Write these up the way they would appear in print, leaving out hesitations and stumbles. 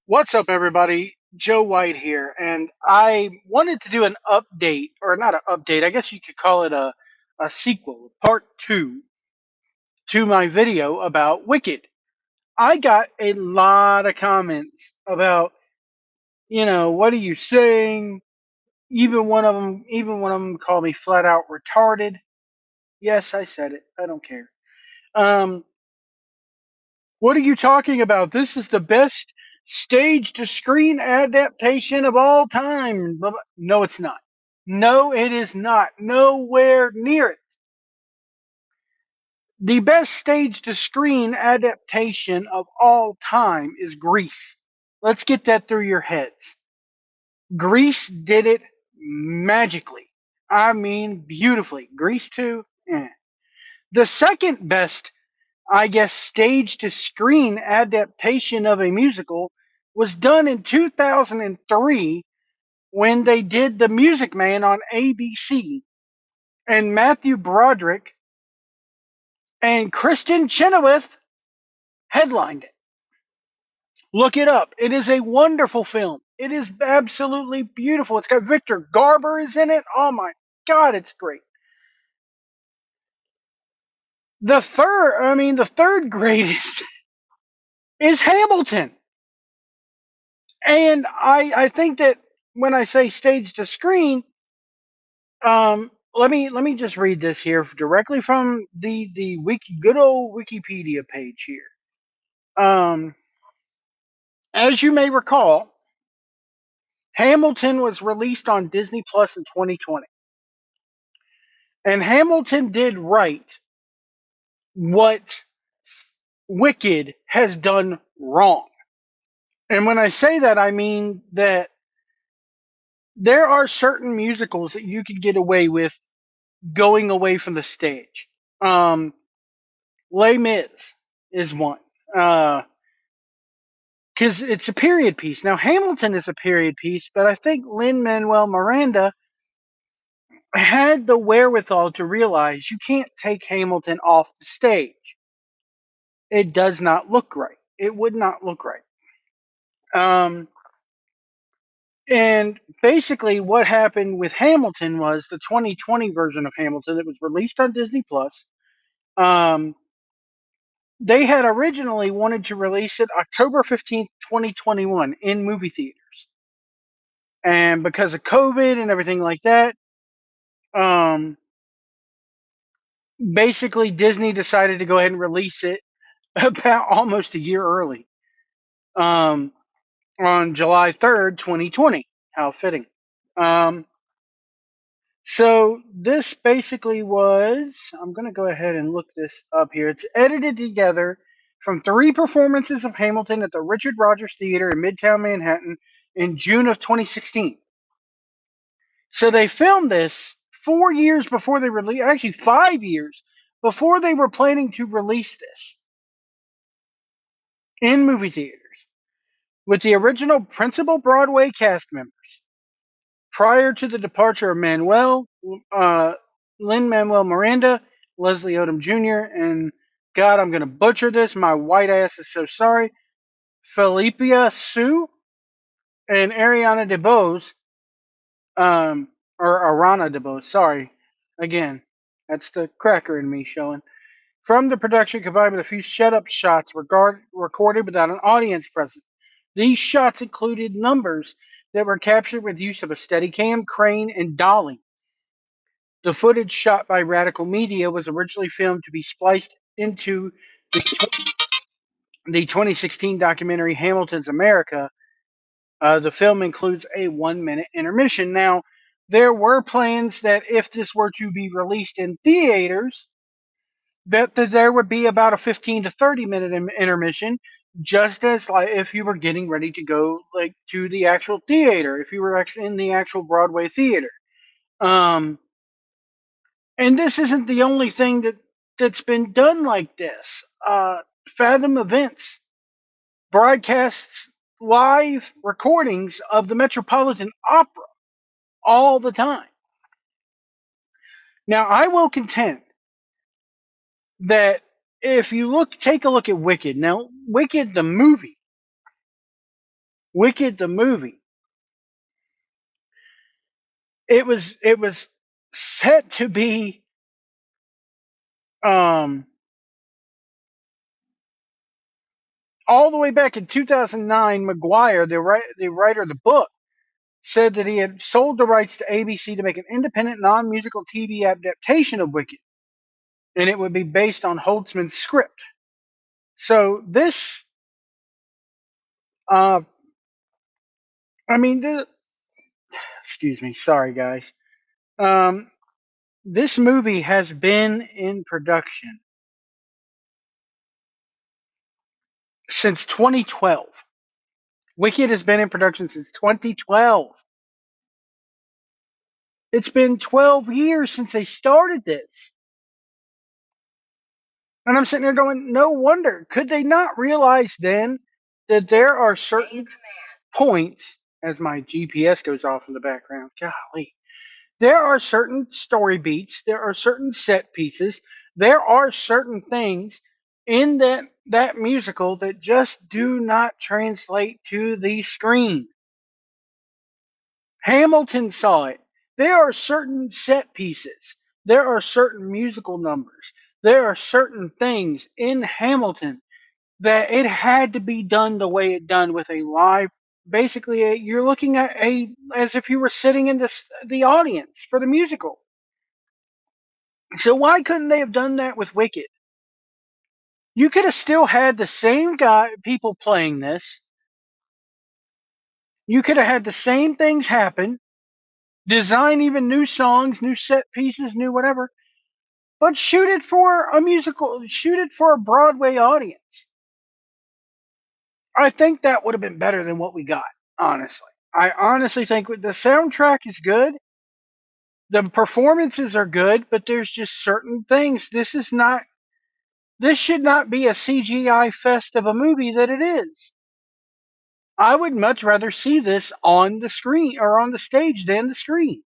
What's up, everybody? Joe White here, and I wanted to do an update, or not an update, I guess you could call it a sequel, part two, to my video about Wicked. I got a lot of comments about, what are you saying? Even one of them called me flat out retarded. Yes, I said it. I don't care. Um, what are you talking about? This is the best stage to screen adaptation of all time. No, it's not. No, it is not. Nowhere near it. The best stage to screen adaptation of all time is Grease. Let's get that through your heads. Grease did it magically. I mean, beautifully. Grease 2, eh. The second best, I guess, stage to screen adaptation of a musical was done in 2003 when they did The Music Man on ABC, and Matthew Broderick and Kristen Chenoweth headlined it. Look it up. It is a wonderful film. It is absolutely beautiful. It's got Victor Garber is in it. Oh my God, it's great. The third greatest is Hamilton. And I think that when I say stage to screen, let me just read this here directly from the good old Wikipedia page here. Um, as you may recall, Hamilton was released on Disney Plus in 2020, and Hamilton did right what Wicked has done wrong. And when I say that, I mean that there are certain musicals that you can get away with going away from the stage. Um, Les Mis is one. Because it's a period piece. Now, Hamilton is a period piece, but I think Lin Manuel Miranda had the wherewithal to realize you can't take Hamilton off the stage. It does not look right. It would not look right. Um, and basically, what happened with Hamilton was the 2020 version of Hamilton that was released on Disney Plus. Um, they had originally wanted to release it October 15th, 2021 in movie theaters. And because of COVID and everything like that, um, basically Disney decided to go ahead and release it about almost a year early, um, on July 3rd, 2020. How fitting. Um, so this basically was, I'm going to go ahead and look this up here. It's edited together from three performances of Hamilton at the Richard Rogers Theater in Midtown Manhattan in June of 2016. So they filmed this 4 years before they released, actually 5 years before they were planning to release this in movie theaters with the original principal Broadway cast members. Prior to the departure of uh, Lin Manuel Miranda, Leslie Odom Jr., and God, I'm going to butcher this. My white ass is so sorry. Felicia Sue and Ariana DeBose, or Arana DeBose, sorry. Again, that's the cracker in me showing. From the production combined with a few shut up shots recorded without an audience present. These shots included numbers that were captured with use of a Steadicam, crane, and dolly. The footage shot by Radical Media was originally filmed to be spliced into the 2016 documentary Hamilton's America. The film includes a 1 minute intermission. Now, there were plans that if this were to be released in theaters, that there would be about a 15 to 30 minute intermission, just as like if you were getting ready to go like to the actual theater, if you were actually in the actual Broadway theater. Um, and this isn't the only thing that's been done like this. Fathom Events broadcasts live recordings of the Metropolitan Opera all the time. Now, I will contend that if you take a look at Wicked. Now, Wicked the movie Wicked the movie, it was set to be um all the way back in 2009. Maguire, the writer of the book, said that he had sold the rights to ABC to make an independent non-musical TV adaptation of Wicked, and it would be based on Holtzman's script. So this, uh, I mean, excuse me, sorry guys. Um, this movie has been in production since 2012. Wicked has been in production since 2012. It's been 12 years since they started this. And I'm sitting there going, no wonder. Could they not realize then that there are certain points, as my GPS goes off in the background? Golly. There are certain story beats, there are certain set pieces, there are certain things in that musical that just do not translate to the screen. Hamilton saw it. There are certain set pieces, there are certain musical numbers, there are certain things in Hamilton that it had to be done the way it done with a live. Basically, you're looking at as if you were sitting in the audience for the musical. So why couldn't they have done that with Wicked? You could have still had the same people playing this. You could have had the same things happen. Design even new songs, new set pieces, new whatever. But shoot it for a musical. Shoot it for a Broadway audience. I think that would have been better than what we got. Honestly, I honestly think the soundtrack is good. The performances are good, but there's just certain things. This is not. This should not be a CGI fest of a movie that it is. I would much rather see this on the screen or on the stage than the screen.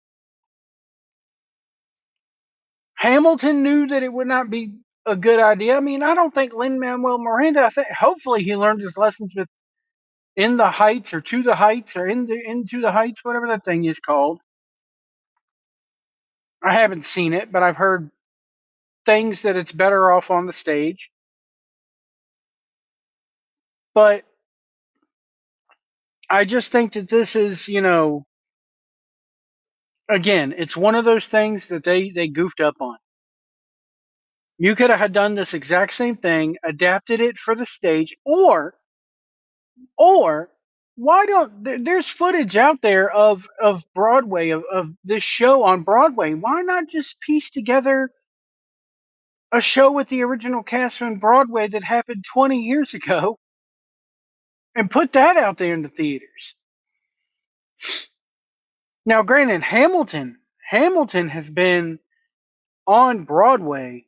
Hamilton knew that it would not be a good idea. I mean, I don't think Lin-Manuel Miranda. I think hopefully he learned his lessons with In the Heights or To the Heights or Into the Heights, whatever that thing is called. I haven't seen it, but I've heard things that it's better off on the stage. But I just think that this is, again, it's one of those things that they goofed up on. You could have done this exact same thing, adapted it for the stage, or why don't there's footage out there of Broadway of this show on Broadway. Why not just piece together a show with the original cast from Broadway that happened 20 years ago and put that out there in the theaters? Now, granted, Hamilton has been on Broadway.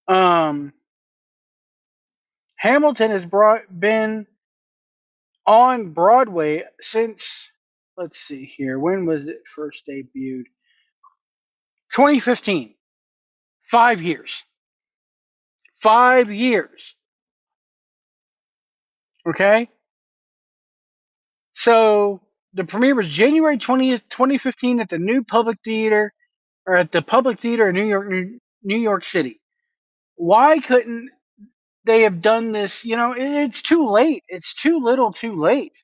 Um, Hamilton has been on Broadway since, let's see here, when was it first debuted? 2015. 5 years. 5 years. Okay? So the premiere was January 20th, 2015 at the New Public Theater, or at the Public Theater in New York City. Why couldn't they have done this? It's too late. It's too little too late.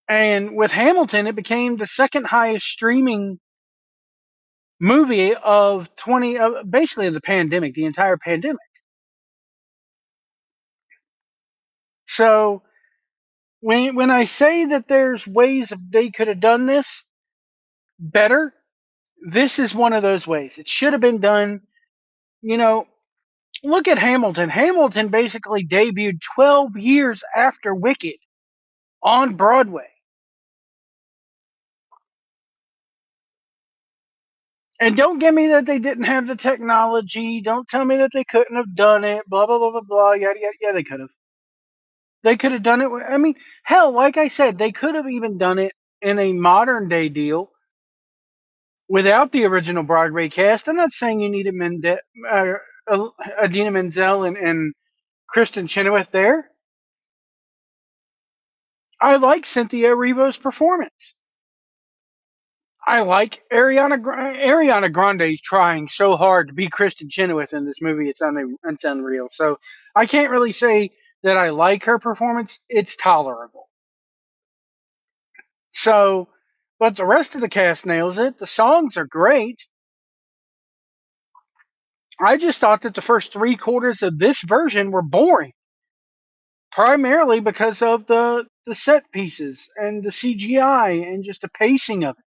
And with Hamilton, it became the second highest streaming movie of basically of the pandemic, the entire pandemic. So when I say that there's ways they could have done this better, this is one of those ways. It should have been done. You know, Look at Hamilton. Hamilton basically debuted 12 years after Wicked on Broadway. And don't give me that they didn't have the technology. Don't tell me that they couldn't have done it. Blah blah blah blah blah. Yada yada. Yeah, they could have. They could have done it. I mean, hell, like I said, they could have even done it in a modern day deal without the original Broadway cast. I'm not saying you needed Idina Menzel and Kristen Chenoweth there. I like Cynthia Erivo's performance. I like Ariana Grande trying so hard to be Kristen Chenoweth in this movie. It's unreal. So I can't really say that I like her performance. It's tolerable. So, but the rest of the cast nails it. The songs are great. I just thought that the first three quarters of this version were boring, primarily because of the set pieces and the CGI and just the pacing of it.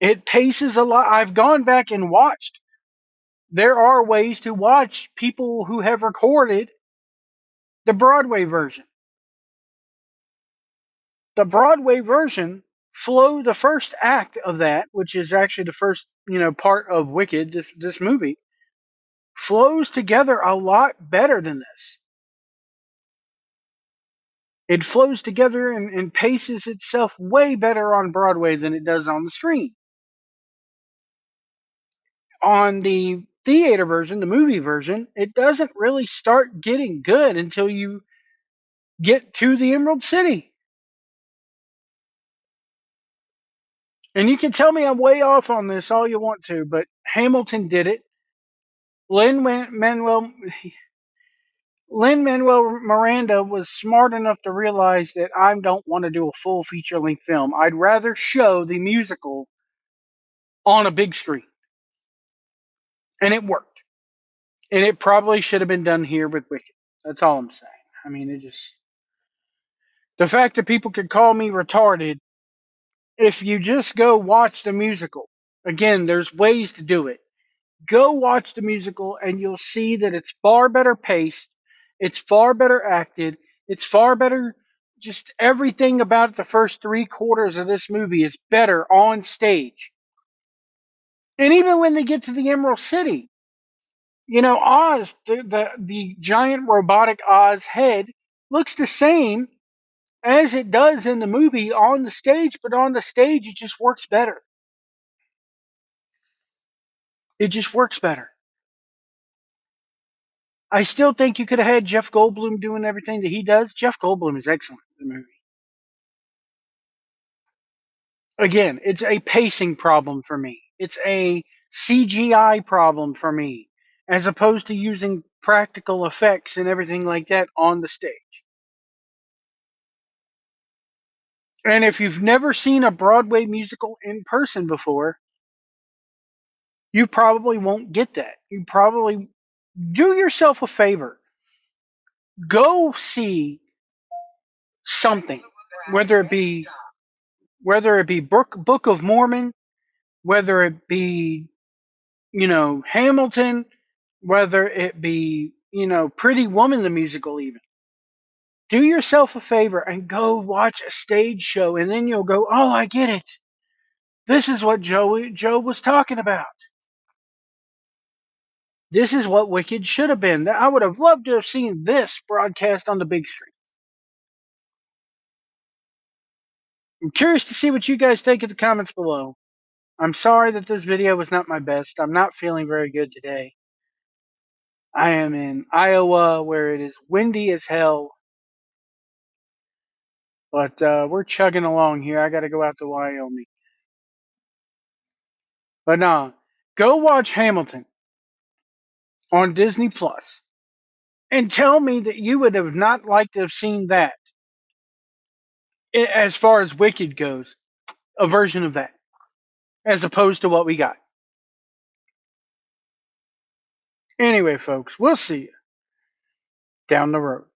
It paces a lot. I've gone back and watched. There are ways to watch people who have recorded the Broadway version. The Broadway version the first act of that, which is actually the first, part of Wicked, this movie, flows together a lot better than this. It flows together and paces itself way better on Broadway than it does on the screen. On the theater version, the movie version, it doesn't really start getting good until you get to the Emerald City. And you can tell me I'm way off on this all you want to, but Hamilton did it. Lin Manuel Lin Manuel Miranda was smart enough to realize that I don't want to do a full feature length film. I'd rather show the musical on a big screen. And it worked. And it probably should have been done here with Wicked. That's all I'm saying. I mean, the fact that people could call me retarded if you just go watch the musical. Again, there's ways to do it. Go watch the musical and you'll see that it's far better paced, it's far better acted, it's far better. Just everything about the first three quarters of this movie is better on stage. And even when they get to the Emerald City, Oz, the giant robotic Oz head looks the same as it does in the movie on the stage, but on the stage it just works better. It just works better. I still think you could have had Jeff Goldblum doing everything that he does. Jeff Goldblum is excellent in the movie. Again, it's a pacing problem for me. It's a CGI problem for me, as opposed to using practical effects and everything like that on the stage. And if you've never seen a Broadway musical in person before, you probably won't get that. You probably do yourself a favor. Go see something, whether it be Book of Mormon, whether it be, Hamilton, whether it be, Pretty Woman the musical even. Do yourself a favor and go watch a stage show and then you'll go, "Oh, I get it. This is what Joe was talking about. This is what Wicked should have been." I would have loved to have seen this broadcast on the big screen. I'm curious to see what you guys think in the comments below. I'm sorry that this video was not my best. I'm not feeling very good today. I am in Iowa where it is windy as hell. But we're chugging along here. I got to go out to Wyoming. But no, go watch Hamilton on Disney Plus and tell me that you would have not liked to have seen that as far as Wicked goes, a version of that, as opposed to what we got. Anyway, folks, we'll see you down the road.